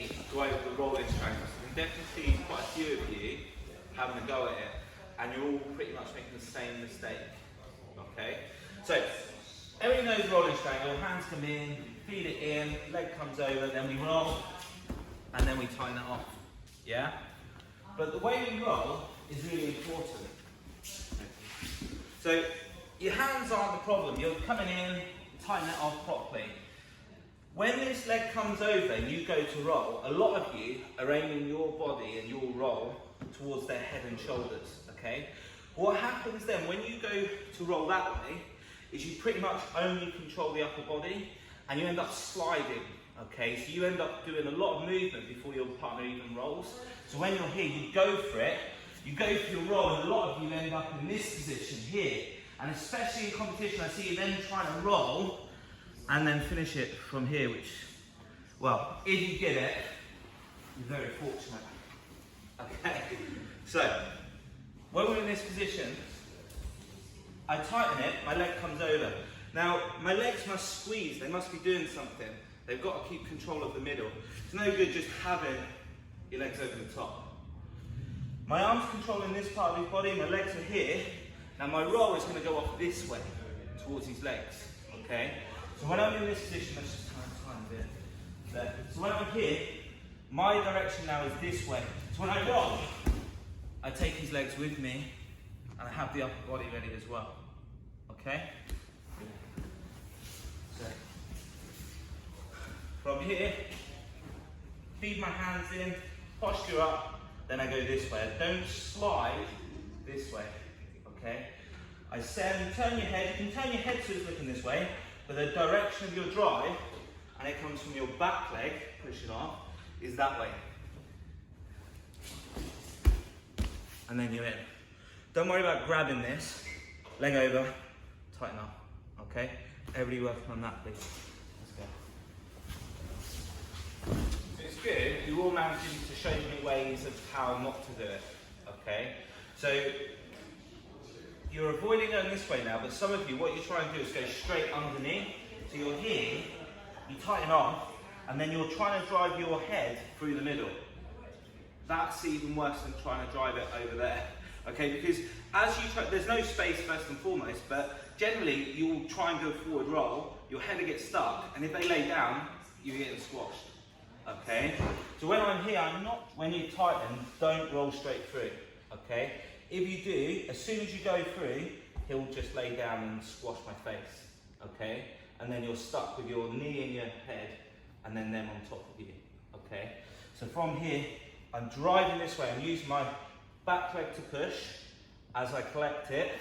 go over the rolling strangle. So you can definitely see quite a few of you having a go at it, and you're all pretty much making the same mistake. Okay? So, everyone knows rolling strangle, hands come in, feed it in, leg comes over, then we roll, and then we tighten it off. Yeah? But the way we roll is really important. So, your hands aren't the problem. You're coming in, tighten it off properly. When this leg comes over and you go to roll, a lot of you are aiming your body and your roll towards their head and shoulders, okay? What happens then when you go to roll that way is you pretty much only control the upper body and you end up sliding, okay? So you end up doing a lot of movement before your partner even rolls. So when you're here, you go for it, you go for your roll, and a lot of you end up in this position here. And especially in competition, I see you then trying to roll and then finish it from here, which, well, if you get it, you're very fortunate. Okay, so when we're in this position, I tighten it, my leg comes over. Now, my legs must squeeze, they must be doing something. They've got to keep control of the middle. It's no good just having your legs over the top. My arm's controlling this part of his body, my legs are here. Now my roll is going to go off this way, towards his legs, okay? So when I'm in this position, let's just time a bit there. So when I'm here, my direction now is this way. So when I roll, I take his legs with me, and I have the upper body ready as well, okay? So, from here, feed my hands in, posture up, then I go this way. I don't slide this way, okay? I send, turn your head, you can turn your head so it's looking this way, but the direction of your drive, and it comes from your back leg, push it off, is that way. And then you're in. Don't worry about grabbing this, leg over, tighten up, okay? Everybody working on that, please. Let's go. So it's good, you're all managing to show me ways of how not to do it, okay? So, you're avoiding going this way now, but some of you, what you're trying to do is go straight underneath. So you're here, you tighten off, and then you're trying to drive your head through the middle. That's even worse than trying to drive it over there. Okay, because as you try, there's no space first and foremost, but generally you'll try and go forward roll, your head will get stuck, and if they lay down, you're getting squashed. Okay? So when I'm here, when you tighten, don't roll straight through. Okay? If you do, as soon as you go through, he'll just lay down and squash my face, okay? And then you're stuck with your knee in your head and then them on top of you, okay? So from here, I'm driving this way. I'm using my back leg to push as I collect it,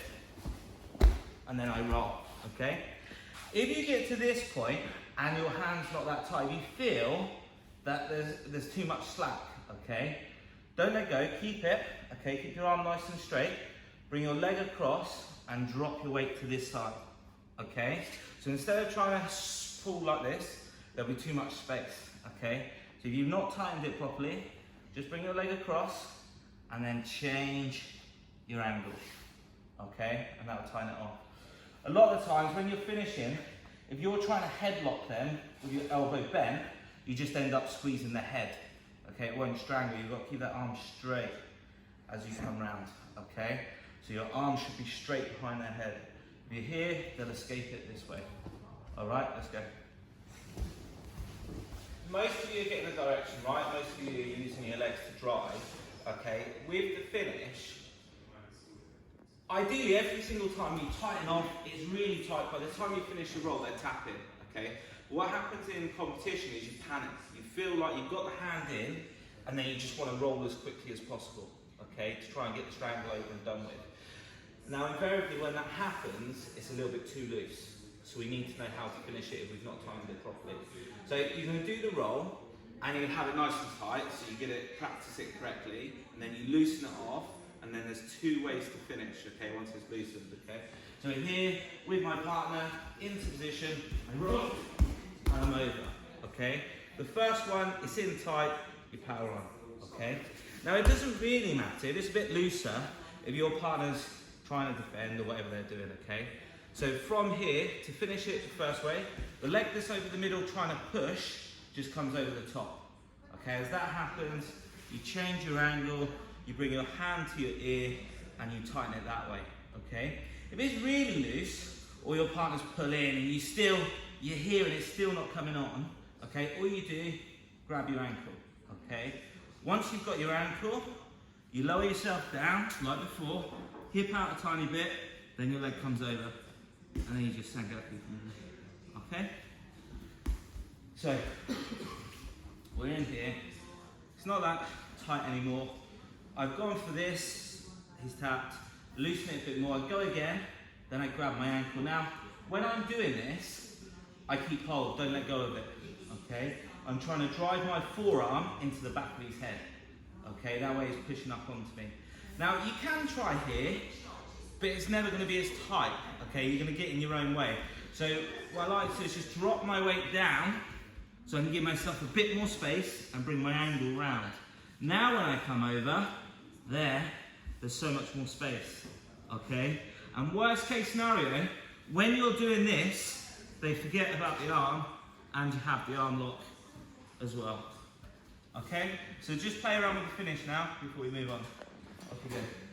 and then I roll, okay? If you get to this point and your hand's not that tight, you feel that there's too much slack, okay? Don't let go, keep it, okay, keep your arm nice and straight, bring your leg across and drop your weight to this side, okay? So instead of trying to pull like this, there'll be too much space, okay? So if you've not tightened it properly, just bring your leg across and then change your angle, okay? And that'll tighten it off. A lot of the times when you're finishing, if you're trying to headlock them with your elbow bent, you just end up squeezing the head. Okay, it won't strangle, you've got to keep that arm straight as you come round, okay? So your arm should be straight behind their head. If you're here, they'll escape it this way. All right, let's go. Most of you are getting the direction right, most of you are using your legs to drive, okay? With the finish, ideally every single time you tighten off, it's really tight. By the time you finish your roll, they're tapping, okay? What happens in competition is you panic. You feel like you've got the hand in, and then you just want to roll as quickly as possible, okay, to try and get the strangle over and done with. Now, invariably, when that happens, it's a little bit too loose. So we need to know how to finish it if we've not timed it properly. So you're going to do the roll, and you're going to have it nice and tight, so you get it, practice it correctly, and then you loosen it off, and then there's two ways to finish, okay, once it's loosened, okay? So I'm here with my partner, into position, I roll, and I'm over, okay? The first one, it's in tight, you power on, okay? Now it doesn't really matter, if it's a bit looser, if your partner's trying to defend or whatever they're doing, okay? So from here, to finish it the first way, the leg that's over the middle trying to push just comes over the top, Okay, as that happens, you change your angle, you bring your hand to your ear, and you tighten it that way, okay? If it's really loose, or your partner's pull in, and you're here and it's still not coming on, okay, all you do, grab your ankle, okay? Once you've got your ankle, you lower yourself down, like before, hip out a tiny bit, then your leg comes over, and then you just send it, okay? So, we're in here. It's not that tight anymore. I've gone for this, he's tapped, loosen it a bit more, I go again, then I grab my ankle. Now, when I'm doing this, I keep hold, don't let go of it, okay? I'm trying to drive my forearm into the back of his head, okay? That way he's pushing up onto me. Now, you can try here, but it's never gonna be as tight, okay? You're gonna get in your own way. So, what I like to do is just drop my weight down, so I can give myself a bit more space and bring my angle round. Now when I come over, there's so much more space, okay? And worst case scenario, when you're doing this, they forget about the arm and you have the arm lock as well, okay? So just play around with the finish now before we move on. Okay, good.